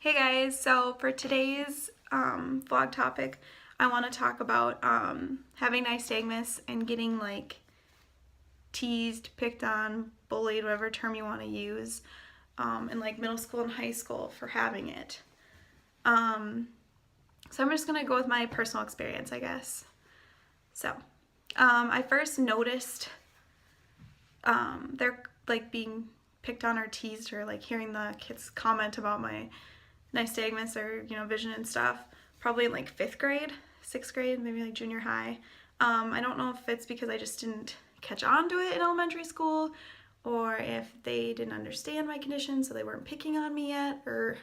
Hey guys, so for today's vlog topic, I want to talk about having nystagmus and getting like teased, picked on, bullied, whatever term you want to use, in like middle school and high school for having it. So I'm just going to go with my personal experience, I guess. So I first noticed they're like being picked on or teased or like hearing the kids comment about my nystagmus or vision and stuff probably in like 5th grade, 6th grade, maybe like junior high. I don't know if it's because I just didn't catch on to it in elementary school or if they didn't understand my condition so they weren't picking on me yet or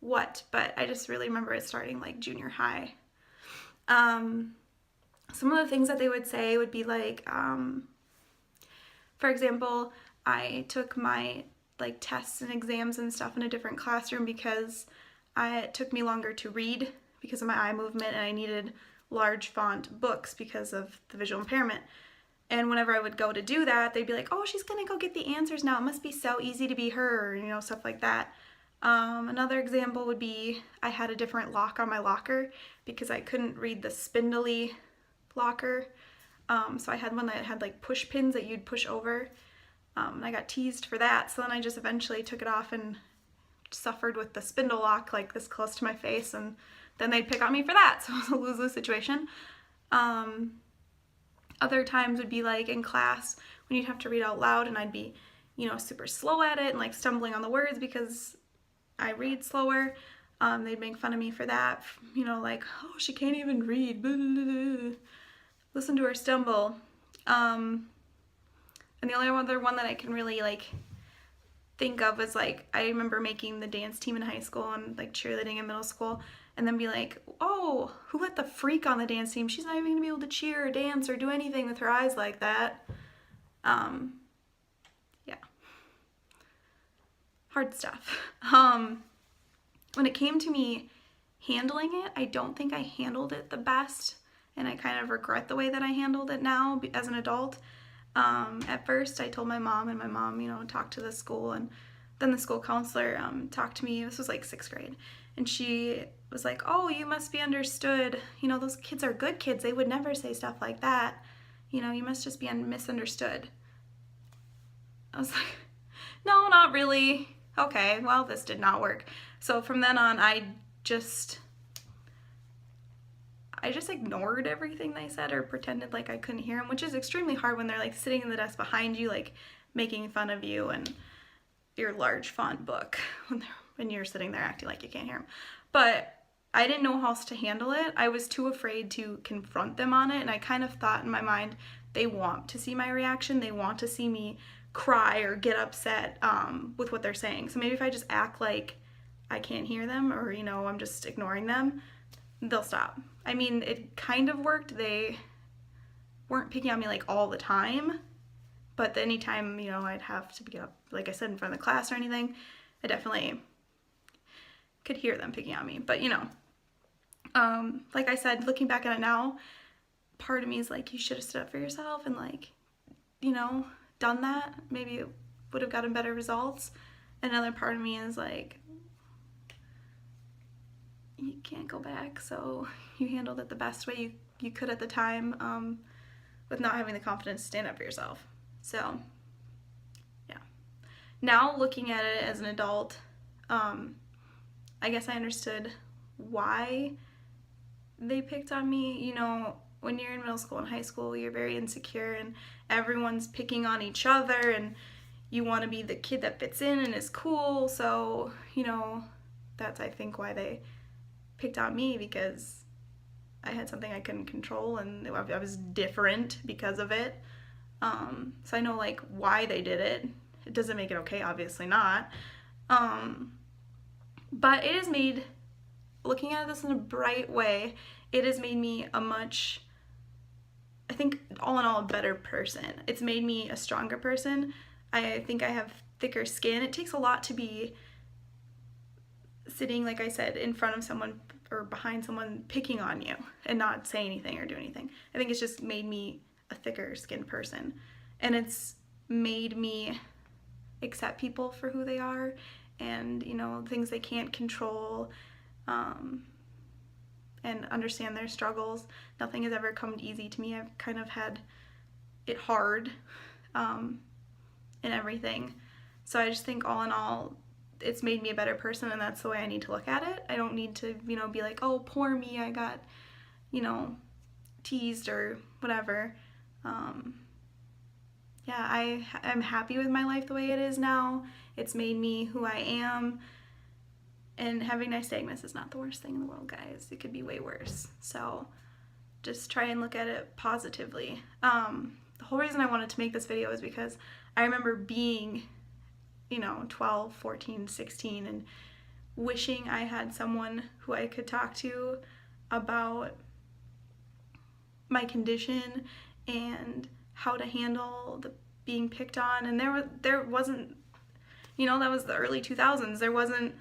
what, but I just really remember it starting like junior high. Some of the things that they would say would be like, for example, I took my like tests and exams and stuff in a different classroom because it took me longer to read because of my eye movement and I needed large font books because of the visual impairment. And whenever I would go to do that, they'd be like, oh, she's gonna go get the answers now. It must be so easy to be her, stuff like that. Another example would be I had a different lock on my locker because I couldn't read the spindly locker. So I had one that had like push pins that you'd push over. I got teased for that, so then I just eventually took it off and suffered with the spindle lock like this close to my face, and then they'd pick on me for that, so it was a lose-lose situation. Other times would be like in class when you'd have to read out loud and I'd be, super slow at it and like stumbling on the words because I read slower. They'd make fun of me for that, like, oh, she can't even read, blah, blah, blah. Listen to her stumble. And the only other one that I can really like think of was like I remember making the dance team in high school and like cheerleading in middle school and then be like, oh, who let the freak on the dance team? She's not even gonna be able to cheer or dance or do anything with her eyes like that. Yeah. Hard stuff. When it came to me handling it, I don't think I handled it the best and I kind of regret the way that I handled it now as an adult. At first I told my mom and my mom, talked to the school, and then the school counselor talked to me. This was like 6th grade, and she was like, oh, you must be understood. Those kids are good kids. They would never say stuff like that. You must just be misunderstood. I was like, no, not really. Okay, well, this did not work. So from then on, I just ignored everything they said or pretended like I couldn't hear them, which is extremely hard when they're like sitting in the desk behind you, like making fun of you and your large font book when you're sitting there acting like you can't hear them. But I didn't know how else to handle it. I was too afraid to confront them on it, and I kind of thought in my mind, they want to see my reaction. They want to see me cry or get upset with what they're saying. So maybe if I just act like I can't hear them or, I'm just ignoring them, they'll stop. I mean, it kind of worked. They weren't picking on me like all the time, but anytime, I'd have to get up, like I said, in front of the class or anything, I definitely could hear them picking on me. But, like I said, looking back at it now, part of me is like, you should have stood up for yourself and like, done that. Maybe it would have gotten better results. Another part of me is like, you can't go back, so you handled it the best way you could at the time, with not having the confidence to stand up for yourself. So, yeah. Now looking at it as an adult, I guess I understood why they picked on me. When you're in middle school and high school, you're very insecure and everyone's picking on each other and you want to be the kid that fits in and is cool, so, that's, I think, why they picked on me, because I had something I couldn't control and I was different because of it. So I know like why they did it. It doesn't make it okay, obviously not. But it has made, looking at this in a bright way, it has made me a much, I think all in all, a better person. It's made me a stronger person. I think I have thicker skin. It takes a lot to be sitting, like I said, in front of someone or behind someone picking on you and not say anything or do anything. I think it's just made me a thicker skinned person, and it's made me accept people for who they are and, you know, things they can't control, and understand their struggles. Nothing has ever come easy to me. I've kind of had it hard, and everything. So I just think all in all, it's made me a better person, and that's the way I need to look at it. I don't need to, you know, be like, oh, poor me, I got, you know, teased or whatever. Yeah, I'm happy with my life the way it is now. It's made me who I am. And having nystagmus is not the worst thing in the world, guys. It could be way worse. So just try and look at it positively. The whole reason I wanted to make this video is because I remember being, you know, 12, 14, 16, and wishing I had someone who I could talk to about my condition and how to handle the being picked on. And there wasn't, you know, that was the early 2000s. There wasn't,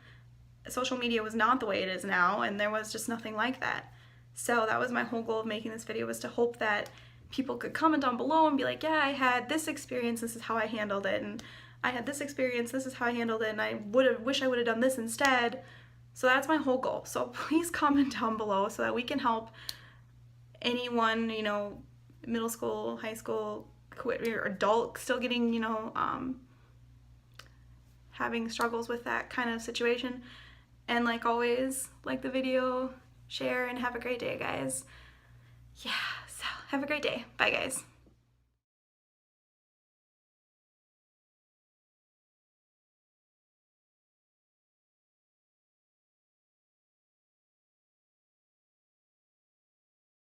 social media was not the way it is now, and there was just nothing like that. So that was my whole goal of making this video, was to hope that people could comment down below and be like, yeah, I had this experience, this is how I handled it, and I had this experience, this is how I handled it, and I wish I would have done this instead. So that's my whole goal. So please comment down below so that we can help anyone, you know, middle school, high school, or adult still getting, you know, having struggles with that kind of situation. And like always, like the video, share, and have a great day, guys. Yeah, so have a great day. Bye, guys.